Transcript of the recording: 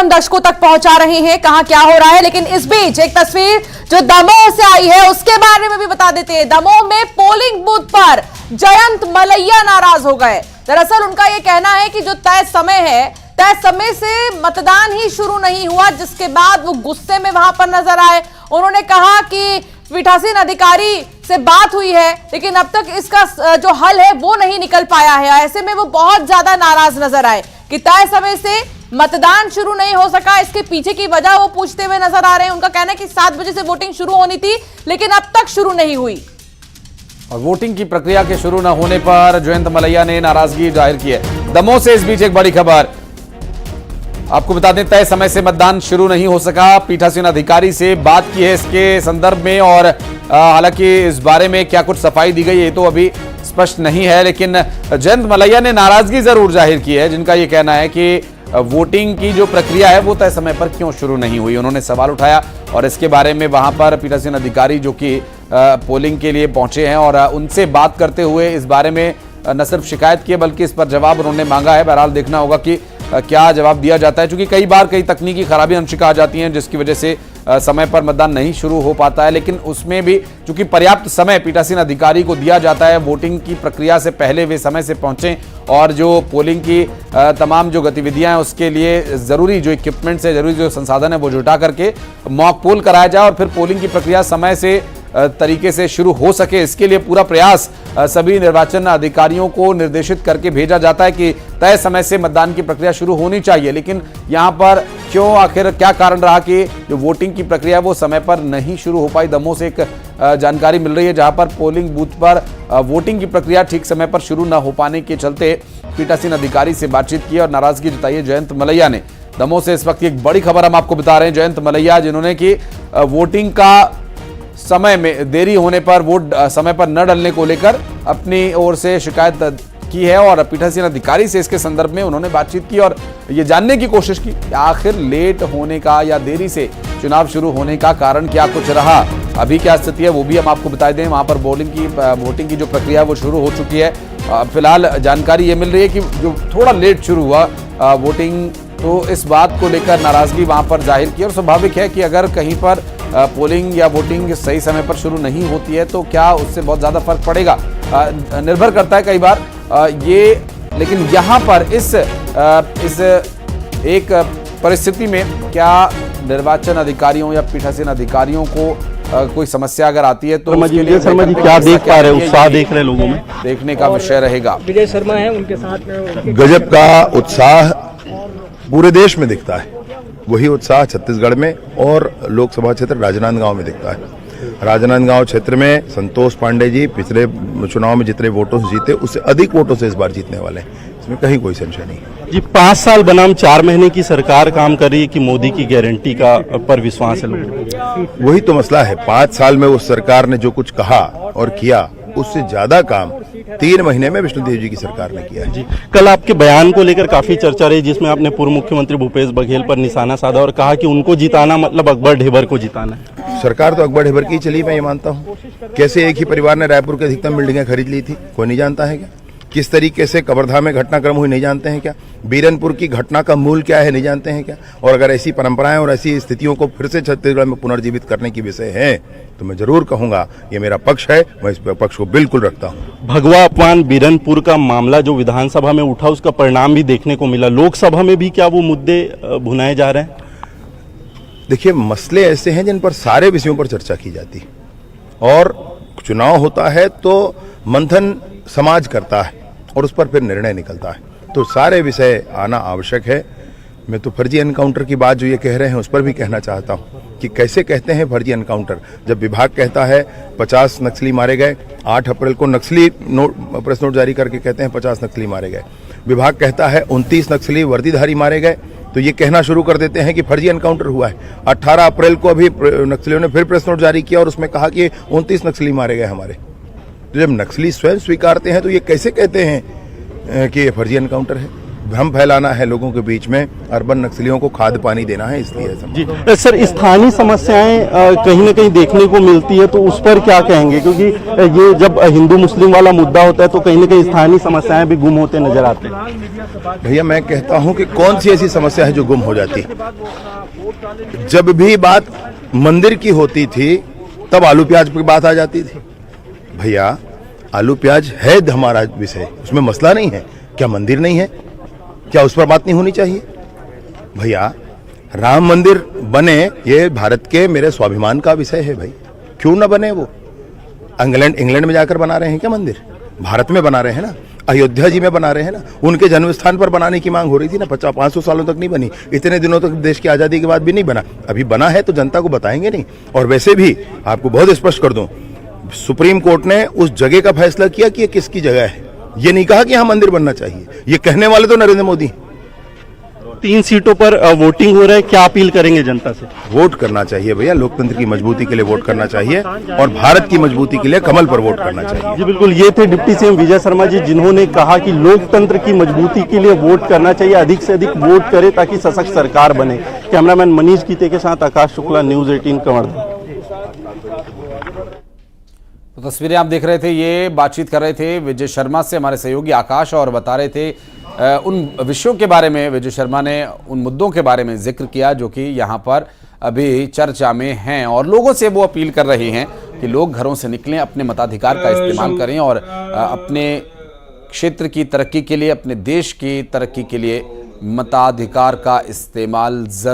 हम दर्शकों तक पहुंचा रहे हैं कहां क्या हो रहा है। लेकिन इस बीच एक तस्वीर जो दमोह से आई है उसके बारे में भी बता देते हैं। दमोह में पोलिंग बूथ पर जयंत मलैया नाराज हो गए। दरअसल उनका यह कहना है कि जो तय समय से मतदान ही शुरू नहीं हुआ, जिसके बाद वो गुस्से में वहां पर नजर आए। उन्होंने कहा कि पीठासीन अधिकारी से बात हुई है लेकिन अब तक इसका जो हल है वो नहीं निकल पाया है। ऐसे में वो बहुत ज्यादा नाराज नजर आए कि तय समय से मतदान शुरू नहीं हो सका। इसके पीछे की वजह वो पूछते हुए नजर आ रहे हैं। उनका कहना है कि 7 बजे से वोटिंग शुरू होनी थी लेकिन अब तक शुरू नहीं हुई। और वोटिंग की प्रक्रिया के शुरू न होने पर जयंत मलैया ने नाराजगी जाहिर की है। दमोह से इस बीच एक बड़ी खबर आपको बता दें, तय समय से मतदान शुरू नहीं हो सका। पीठासीन अधिकारी से बात की है इसके संदर्भ में, और हालांकि इस बारे में क्या कुछ सफाई दी गई है तो अभी स्पष्ट नहीं है। लेकिन जयंत मलैया ने नाराजगी जरूर जाहिर की है, जिनका यह कहना है कि वोटिंग की जो प्रक्रिया है वो तय समय पर क्यों शुरू नहीं हुई। उन्होंने सवाल उठाया और इसके बारे में वहां पर पीठासीन अधिकारी जो कि पोलिंग के लिए पहुंचे हैं और उनसे बात करते हुए इस बारे में न सिर्फ शिकायत की बल्कि इस पर जवाब उन्होंने मांगा है। बहरहाल देखना होगा कि क्या जवाब दिया जाता है, क्योंकि कई बार कई तकनीकी खराबी अंशिका आ जाती हैं जिसकी वजह से समय पर मतदान नहीं शुरू हो पाता है। लेकिन उसमें भी चूंकि पर्याप्त समय पीठासीन अधिकारी को दिया जाता है, वोटिंग की प्रक्रिया से पहले वे समय से पहुंचें और जो पोलिंग की तमाम जो गतिविधियां हैं उसके लिए जरूरी जो इक्विपमेंट्स है, जरूरी जो संसाधन है वो जुटा करके मॉक पोल कराया जाए और फिर पोलिंग की प्रक्रिया समय से तरीके से शुरू हो सके, इसके लिए पूरा प्रयास सभी निर्वाचन अधिकारियों को निर्देशित करके भेजा जाता है कि तय समय से मतदान की प्रक्रिया शुरू होनी चाहिए। लेकिन यहां पर क्यों, आखिर क्या कारण रहा कि जो वोटिंग की प्रक्रिया वो समय पर नहीं शुरू हो पाई। दमोह से एक जानकारी मिल रही है जहां पर पोलिंग बूथ पर वोटिंग की प्रक्रिया ठीक समय पर शुरू न हो पाने के चलते पीठासीन अधिकारी से बातचीत की और नाराजगी जताई है जयंत मलैया ने। दमोह से इस वक्त एक बड़ी खबर हम आपको बता रहे हैं। जयंत मलैया जिन्होंने कि वोटिंग का समय में देरी होने पर, वोट समय पर न डलने को लेकर अपनी ओर से शिकायत की है और पीठासीन अधिकारी से इसके संदर्भ में उन्होंने बातचीत की और ये जानने की कोशिश की कि आखिर लेट होने का या देरी से चुनाव शुरू होने का कारण क्या कुछ रहा, अभी क्या स्थिति है वो भी हम आपको बता दें। वहां पर वोटिंग की जो प्रक्रिया वो शुरू हो चुकी है। फिलहाल जानकारी ये मिल रही है कि जो थोड़ा लेट शुरू हुआ वोटिंग, तो इस बात को लेकर नाराजगी वहां पर जाहिर की। और स्वाभाविक है कि अगर कहीं पर पोलिंग या वोटिंग सही समय पर शुरू नहीं होती है तो क्या उससे बहुत ज़्यादा फर्क पड़ेगा, निर्भर करता है कई बार ये। लेकिन यहाँ पर इस एक परिस्थिति में क्या निर्वाचन अधिकारियों या पीठासीन अधिकारियों को कोई समस्या अगर आती है तो विजय शर्मा जी क्या देख पा रहे हैं, उत्साह देख रहे हैं लोगों में, देखने का विषय रहेगा। विजय शर्मा है, उनके साथ गजब का उत्साह पूरे देश में दिखता है। वही उत्साह छत्तीसगढ़ में और लोकसभा क्षेत्र राजनांदगांव में दिखता है। राजनांदगांव क्षेत्र में संतोष पांडे जी पिछले चुनाव में जितने वोटों से जीते उससे अधिक वोटों से इस बार जीतने वाले हैं, इसमें कहीं कोई संशय नहीं जी। 5 साल बनाम 4 महीने की सरकार काम कर रही है कि मोदी की गारंटी का पर विश्वास है लोगों को। वही तो मसला है। 5 साल में उस सरकार ने जो कुछ कहा और किया उससे ज्यादा काम 3 महीने में विष्णुदेव जी की सरकार ने किया है जी। कल आपके बयान को लेकर काफी चर्चा रही जिसमें आपने पूर्व मुख्यमंत्री भूपेश बघेल पर निशाना साधा और कहा कि उनको जिताना मतलब अकबर ढेबर को जिताना है। सरकार तो अकबर ढेबर की चली, मैं ये मानता हूँ। कैसे एक ही परिवार ने रायपुर की अधिकतम बिल्डिंगें खरीद ली थी, कोई नहीं जानता है क्या? किस तरीके से कवर्धा में घटनाक्रम हुई नहीं जानते हैं क्या? बीरनपुर की घटना का मूल क्या है नहीं जानते हैं क्या? और अगर ऐसी परंपराएं और ऐसी स्थितियों को फिर से छत्तीसगढ़ में पुनर्जीवित करने की विषय है तो मैं जरूर कहूंगा ये मेरा पक्ष है, मैं इस पक्ष को बिल्कुल रखता हूं। भगवा अपमान बीरनपुर का मामला जो विधानसभा में उठा उसका परिणाम भी देखने को मिला, लोकसभा में भी क्या वो मुद्दे भुनाए जा रहे हैं? देखिए, मसले ऐसे हैं जिन पर सारे विषयों पर चर्चा की जाती है और चुनाव होता है तो मंथन समाज करता है और उस पर फिर निर्णय निकलता है, तो सारे विषय आना आवश्यक है। मैं तो फर्जी एनकाउंटर की बात जो ये कह रहे हैं उस पर भी कहना चाहता हूँ कि कैसे कहते हैं फर्जी एनकाउंटर, जब विभाग कहता है 50 नक्सली मारे गए, 8 अप्रैल को नक्सली प्रेस नोट जारी करके कहते हैं 50 नक्सली मारे गए। विभाग कहता है 29 नक्सली वर्दीधारी मारे गए, तो ये कहना शुरू कर देते हैं कि फर्जी एनकाउंटर हुआ है। 18 अप्रैल को अभी नक्सलियों ने फिर प्रेस नोट जारी किया और उसमें कहा कि 29 नक्सली मारे गए हमारे। तो जब नक्सली स्वयं स्वीकारते हैं तो ये कैसे कहते हैं कि ये फर्जी एनकाउंटर है? भ्रम फैलाना है लोगों के बीच में, अर्बन नक्सलियों को खाद पानी देना है, इसलिए ऐसा। जी सर, स्थानीय समस्याएं कहीं ना कहीं देखने को मिलती है, तो उस पर क्या कहेंगे? क्योंकि ये जब हिंदू मुस्लिम वाला मुद्दा होता है तो कहीं ना कहीं स्थानीय समस्याएं भी गुम होते नजर आते हैं। भैया मैं कहता हूं कि कौन सी ऐसी समस्या है जो गुम हो जाती है? जब भी बात मंदिर की होती थी तब आलू प्याज की बात आ जाती थी। भैया आलू प्याज है हमारा विषय, उसमें मसला नहीं है। क्या मंदिर नहीं है? क्या उस पर बात नहीं होनी चाहिए? भैया राम मंदिर बने, ये भारत के मेरे स्वाभिमान का विषय है भाई, क्यों ना बने? वो इंग्लैंड में जाकर बना रहे हैं क्या मंदिर? भारत में बना रहे हैं ना, अयोध्या जी में बना रहे हैं ना, उनके जन्म स्थान पर बनाने की मांग हो रही थी ना। 500 सालों तक नहीं बनी, इतने दिनों तक देश की आजादी के बाद भी नहीं बना। अभी बना है तो जनता को बताएंगे नहीं। और वैसे भी आपको बहुत स्पष्ट कर दूं, सुप्रीम कोर्ट ने उस जगह का फैसला किया कि ये किसकी जगह है। ये नहीं कहा कि यहां मंदिर बनना चाहिए, ये कहने वाले तो नरेंद्र मोदी। 3 सीटों पर वोटिंग हो रहा है, क्या अपील करेंगे जनता से? वोट करना चाहिए भैया, लोकतंत्र की मजबूती के लिए वोट करना चाहिए और भारत की मजबूती के लिए कमल पर वोट करना चाहिए। जी बिल्कुल, ये थे डिप्टी सीएम विजय शर्मा जी, जिन्होंने कहा कि लोकतंत्र की मजबूती के लिए वोट करना चाहिए, अधिक से अधिक वोट करें ताकि सशक्त सरकार बने। कैमरामैन मनीष गीते के साथ आकाश शुक्ला, न्यूज 18 कवर्धा। तो तस्वीरें आप देख रहे थे, ये बातचीत कर रहे थे विजय शर्मा से हमारे सहयोगी आकाश, और बता रहे थे उन विषयों के बारे में। विजय शर्मा ने उन मुद्दों के बारे में जिक्र किया जो कि यहाँ पर अभी चर्चा में हैं, और लोगों से वो अपील कर रहे हैं कि लोग घरों से निकलें, अपने मताधिकार का इस्तेमाल करें और अपने क्षेत्र की तरक्की के लिए, अपने देश की तरक्की के लिए मताधिकार का इस्तेमाल जरूर